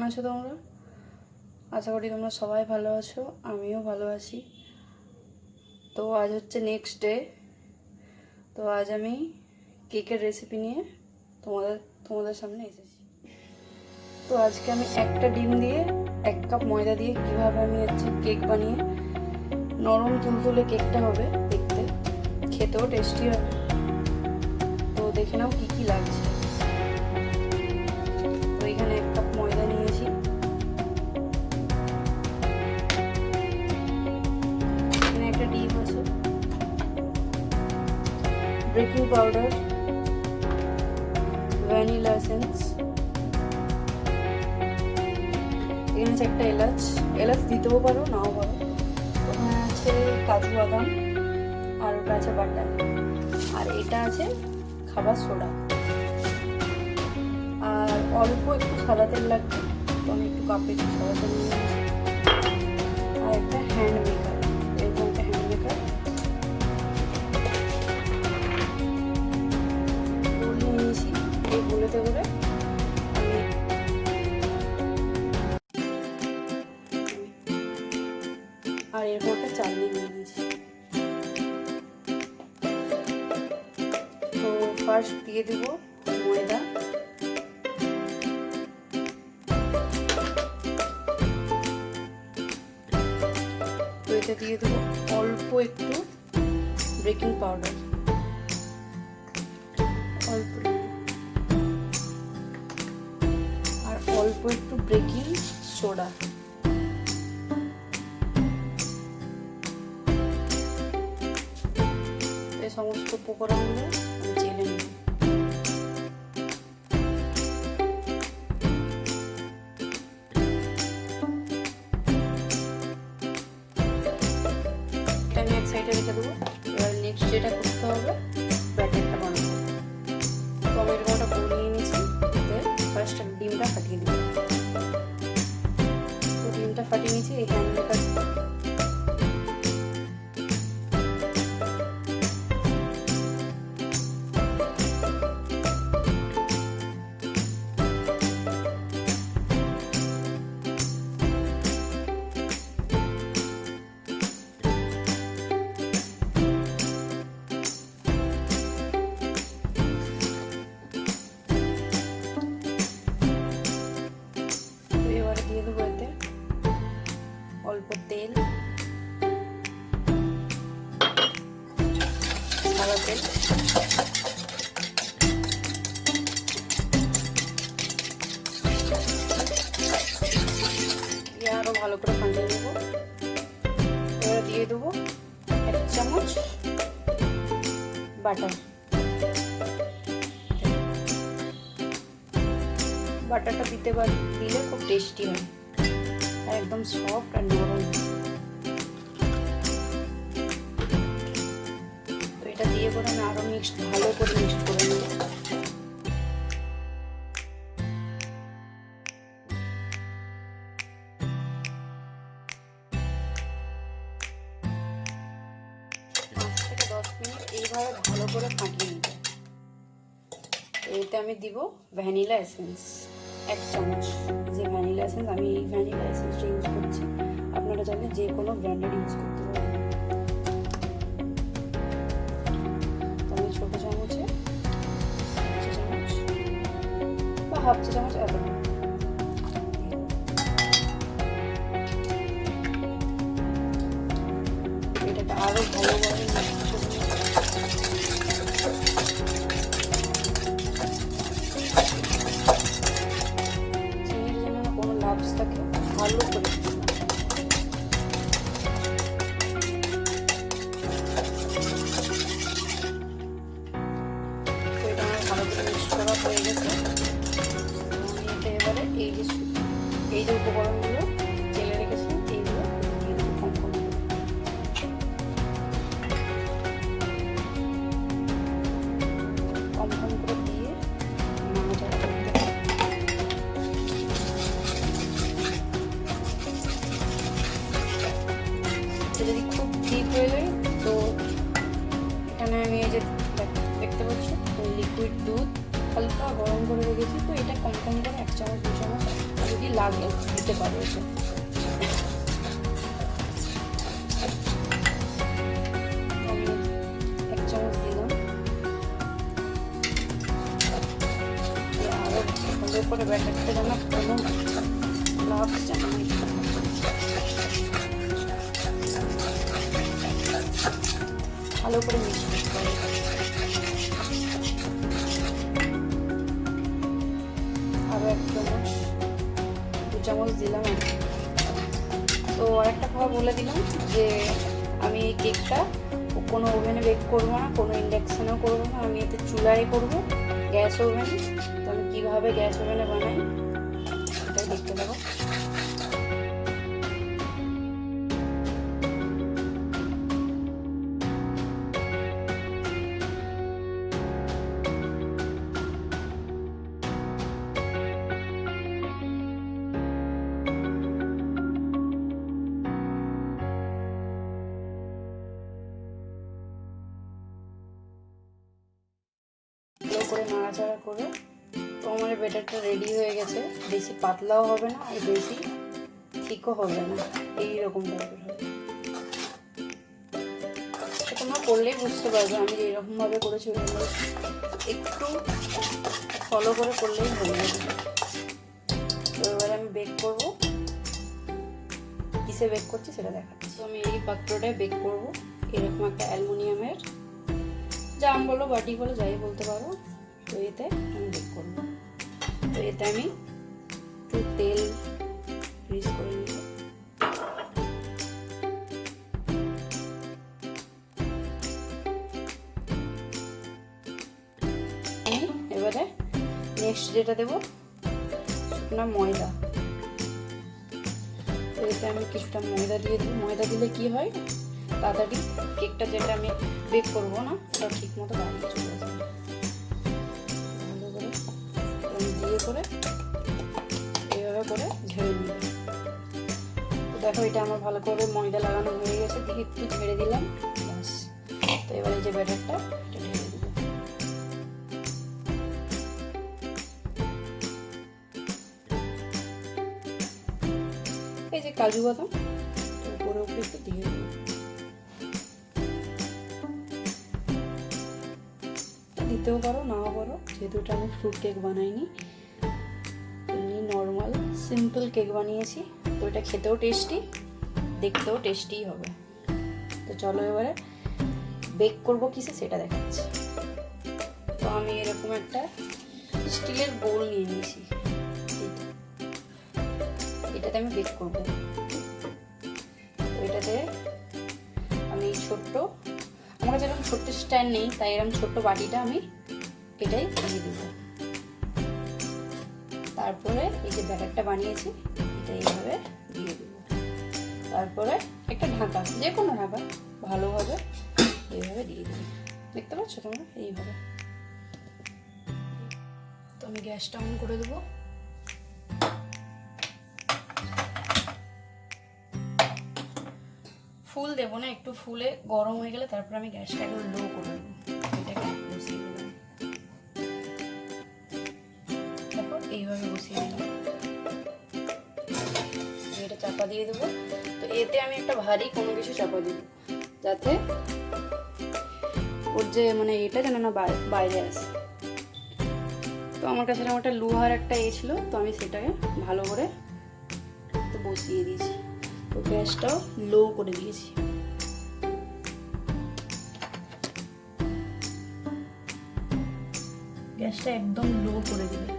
আছো তোমরা? আশা করি তোমরা সবাই ভালো আছো, আমিও ভালো আছি। তো আজ হচ্ছে নেক্সট ডে। তো আজ আমি কেকের রেসিপি নিয়ে তোমাদের সামনে এসেছি। তো আজকে আমি একটা ডিম দিয়ে 1 কাপ ময়দা দিয়ে কীভাবে আমি হচ্ছে কেক বানিয়ে নরম তুলতুলে কেকটা হবে, দেখতে খেতেও টেস্টি হবে। তো দেখে নাও কী কী লাগছে। তো এখানে 1 কাপ ময়দা নিয়েছি, এখানে একটা ডিম আছে, বেকিং পাউডার, ভ্যানিলা এসেন্স, এখানে আছে একটা এলাচ দিতেও পারো নাও পারো, ওখানে আছে কাজু বাদাম, আর ওটা আছে বাটার, আর এটা আছে খাবার সোডা, আর অল্প একটু সাদা তেল লাগবে। তো আমি একটু কাপে একটু সাদা তেল নিয়ে নিয়েছি, আর একটা হ্যান্ড মেকার, এরকম একটা হ্যান্ড মেকার নিয়ে নিয়েছি। এই গুলোতে করে আমি আর এরকম একটা চালনি নিয়ে নিয়েছি। তো ফার্স্ট দিয়ে দেবো ময়দা, তো এটা দিয়ে দেবো অল্প একটু বেকিং পাউডার, অল্প, আর অল্প একটু বেকিং সোডা। এই সমস্ত উপকরণগুলো আমি জেনে নেব। আমি এক সাইডে রেখে দেবো। এবার নেক্সট যেটা করতে হবে, ব্যাটারটা বানাবো। তো আমি এরকম একটা বোল নিয়ে নিয়েছি, ফার্স্ট ডিমটা ফাটিয়ে দিব। তো ডিমটা ফাটিয়ে নিয়েছি, এই হ্যান্ড মেকার দিয়ে দেবো, এতে অল্প তেল, সাদা তেল, দিয়ে আরো ভালো করে ফাটিয়ে দেবো। এবার দিয়ে দেবো 1 চামচ বাটার। বাটারটা দিলে খুব টেস্টি হয় আর একদম সফট আর নরম। তো এটা দিয়ে করে আমি আরো ভালো করে মিক্সড করে নেব। থেকে 10 মিনিট এইভাবে ভালো করে ফাটিয়ে নেব। এতে আমি দিব ভ্যানিলা এসেন্স 1 চামচ। যে ভ্যানিলা এসেন্স, আমি এই ভ্যানিলা এসেন্সটা ইউজ করছি, আপনারা চাইলে যে কোনো ব্র্যান্ডের ইউজ করতে পারেন। তো আমি ছোট চামচে 1 চামচ বা হাফ চা চামচ এত, এটাকে আরো ভালোভাবে মিক্স করে থাকে ভালো করে। তো এটা আমার ভালো করে মিক্স করা হয়ে গেছে। আমি এটা এবারে এই যে উপকরণগুলো জেলে রেখেছিলাম, এইগুলো দিয়ে দেবো কম কম করে। কম কম করে দিয়ে নাড়াচাড়া করতে হবে। যদি খুব ঠিক হয়ে যায়, তো এখানে আমি এই যে দেখতে পাচ্ছি লিকুইড দুধ, হালকা হালকা গরম করে রেখেছি। তো এটা কম কম করে 1 চামচ 2 চামচ যদি লাগে দিতে পারো। এটা আমি 1 চামচ দিলাম। আরও ভালো করে ব্যাটারটা যেন কোনো লাভস যেন ভালো করে মিক্স করতে হবে। আরও 1 চামচ 2 চামচ দিলাম। তো আরেকটা কথা বলে দিলাম যে আমি এই কেকটা কোনো ওভেনে বেক করবো না, কোনো ইন্ডাকশানেও করবো না, আমি এতে চুলায় করবো, গ্যাস ওভেনে। তো আমি কীভাবে গ্যাস ওভেনে বানাই সেটাই দেখতে পাবো। ভালো করে নাড়াচাড়া করে তো আমার ব্যাটারটা রেডি হয়ে গেছে। বেশি পাতলাও হবে না আর বেশি ঠিকও হবে না, এইরকম টাইপের হবে। তোমরা করলেই বুঝতে পারবে আমি যেরকমভাবে করেছি ওইভাবে একটু ফলো করে করলেই হয়ে যাবে। তো এবারে আমি বেক করবো। কিসে বেক করছি সেটা দেখাচ্ছি। তো আমি এই পাত্রটায় বেক করবো। এরকম একটা অ্যালুমিনিয়ামের জাম বলো বাটি বলো যাই বলতে পারো। তো এতে আমি বেক করবো। তো এতে আমি একটু তেল গ্রিস করে নিব। এবারে নেক্সট যেটা দেবো শুকনো ময়দা। তো এতে আমি কিছুটা ময়দা দিয়ে দেবো। ময়দা দিলে কি হয়, তাড়াতাড়ি কেকটা যেটা আমি বেক করবো না ওটা ঠিক মতো বানিয়ে চলে যাবে। ভালো করে দিয়ে করে এইভাবে করে ঝেড়ে নিব। তো দেখো এটা আমার ভালো করে ময়দা লাগানো হয়ে গেছে, দিয়ে একটু ঝেড়ে দিলাম ব্যাস। তো এবারে যে ব্যাটারটা এটা ঢেলে দিব। এই যে কাজু বাদাম উপরে উপরে একটু দিয়ে দেবো। দিতেও পারো নাও পারো, যেহেতু এটা আমি ফ্রুট কেক বানাইনি, এমনি নর্মাল সিম্পল কেক বানিয়েছি। তো এটা খেতেও টেস্টি, দেখতেও টেস্টিই হবে। তো চলো এবারে বেক করবো কিসে সেটা দেখাচ্ছি। তো আমি এরকম একটা স্টিলের বোল নিয়ে নিয়েছি, এটাতে আমি বেক করবো। তো এটাতে আমি ছোট্ট, আমার কাছে এরকম ছোট্ট স্ট্যান্ড নেই, তাই এরকম ছোট্ট বাটিটা আমি এটাই দিয়ে দেব। তারপরে এই যে ব্যাটারটা বানিয়েছি এটা এইভাবে দিয়ে দেব। তারপরে একটা ঢাকা, যে কোনো ঢাকা ভালোভাবে এইভাবে দিয়ে দেব। দেখতে পাচ্ছ তোমরা এইভাবে। তো আমি গ্যাসটা অন করে দেবো। ফুল দেবো না, একটু ফুলে গরম হয়ে গেলে তারপর আমি গ্যাসটা একটু লো করে দেবো। এটাকে বসিয়ে দিলাম, দেখো এইভাবে বসিয়ে দিলাম। এটা চাপা দিয়ে দেবো। তো এতে আমি একটা ভারী কোনো কিছু চাপা দিব, যাতে ওর যে মানে এটা যেন না বাইরে আসে। তো আমার কাছে এরকম একটা লোহার একটা ছিল, তো আমি সেটাকে ভালো করে বসিয়ে দিয়েছি। তো গ্যাসটাও লো করে দিয়েছি। গ্যাসটা একদম লো করে দিবে।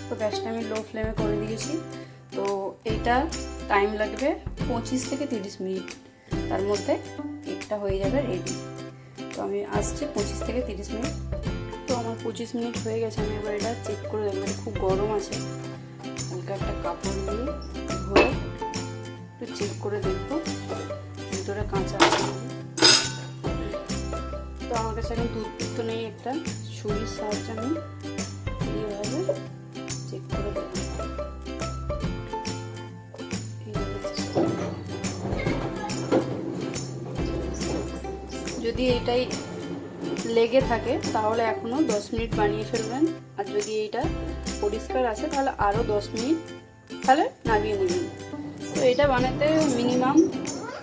তো গ্যাসটা আমি লো ফ্লেমে করে দিয়েছি। তো এইটা টাইম লাগবে 25 থেকে 30 মিনিট, তার মধ্যে কেকটা হয়ে যাবে রেডি। তো আমি আসছি 25 থেকে 30 মিনিট। তো আমার 25 মিনিট হয়ে গেছে। আমি এবার এটা চেক করে দেখবো, খুব গরম আছে। হালকা একটা কাপড় দিয়ে ধরে একটু চেক করে দেখবো ভিতরে কাঁচা আছে। তো আমার কাছে এখন টুথপিক তো নেই, একটা ছুরির সাহায্যে আমি এইভাবে চেক করে দেখবো। যদি এটাই লেগে থাকে তাহলে এখনও 10 মিনিট বানিয়ে ফেলবেন। আর যদি এইটা পরিষ্কার আছে তাহলে আরও 10 মিনিট তাহলে নামিয়ে নেবেন। তো এটা বানাতে মিনিমাম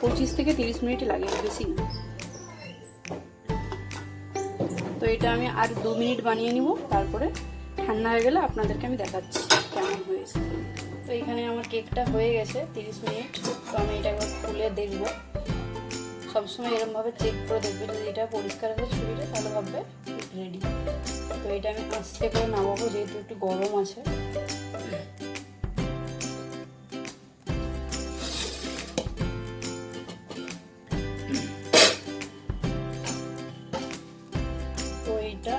25 থেকে 30 মিনিট লাগে, বেশি না। তো এটা আমি আর 2 মিনিট বানিয়ে নিব, তারপরে ঠান্ডা হয়ে গেলে আপনাদেরকে আমি দেখাচ্ছি কেমন হয়েছে। তো এখানে আমার কেকটা হয়ে গেছে 30 মিনিট। তো আমি এটা একবার খুলে দেখব। সবসময় এরকমভাবে চেক করে দেখবে, যদি এটা পরিষ্কার আছে ছুরিটা তাহলে ভাববে রেডি। তো এটা আমি আস্তে করে নামাবো, যেহেতু একটু গরম আছে। তো এইটা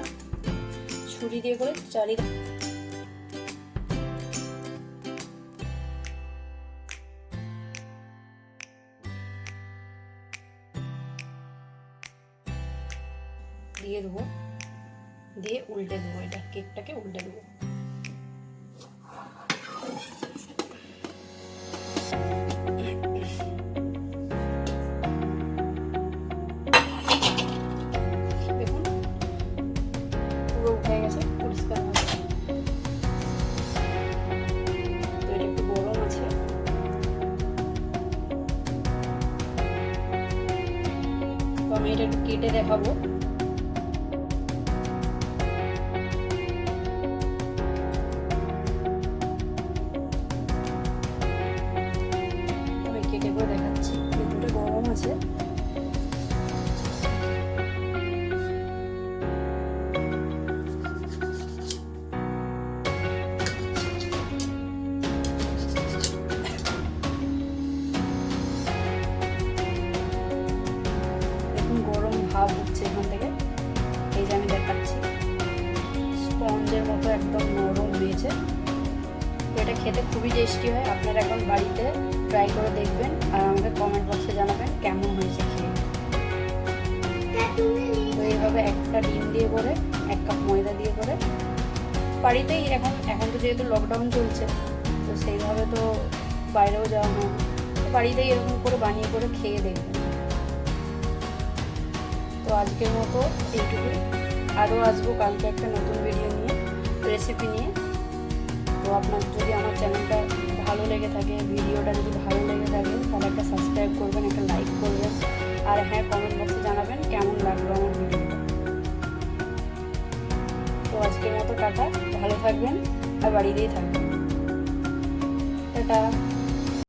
ছুরি দিয়ে করে চারিদিকে দিয়ে দেবো, দিয়ে উল্টে দেবো, এটা কেকটাকে উল্টে দেবো। দেখুন পুরো উঠে গেছে, পরিষ্কার হয়ে গেছে। তো এটা একটু গরম আছে। তো আমি এটা একটু কেটে দেখাবো। কেটে করে দেখাচ্ছি, ভেতরটা গরম আছে। দেখুন গরম ভাব হচ্ছে এখান থেকে। এই যে আমি দেখাচ্ছি, স্পঞ্জের মতো একদম নরম হয়েছে। তো এটা খেতে খুবই টেস্টি হয়। আপনারা এখন বাড়িতে ট্রাই করে দেখবেন আর আমাকে কমেন্ট বক্সে জানাবেন কেমন হয়েছে খেয়ে। তো এইভাবে একটা ডিম দিয়ে করে, 1 কাপ ময়দা দিয়ে করে বাড়িতেই, এখন তো যেহেতু লকডাউন চলছে, তো সেইভাবে তো বাইরেও যাওয়া হয় না, তো বাড়িতেই এরকম করে বানিয়ে করে খেয়ে দেখবেন। তো আজকের মতো এইটুকুই। আরও আসবো কালকে একটা নতুন ভিডিও নিয়ে, রেসিপি নিয়ে। তো আপনার যদি আমার চ্যানেলটা ভালো লেগে থাকে, ভিডিওটা যদি ভালো লেগে থাকে, তাহলে একটা সাবস্ক্রাইব করবেন, একটা লাইক করবেন, আর হ্যাঁ কমেন্ট বক্সে জানাবেন কেমন লাগলো আমার ভিডিওটা। তো আজকের মতো টাটা, ভালো থাকবেন আর বাড়িতেই থাকবেন। টাটা।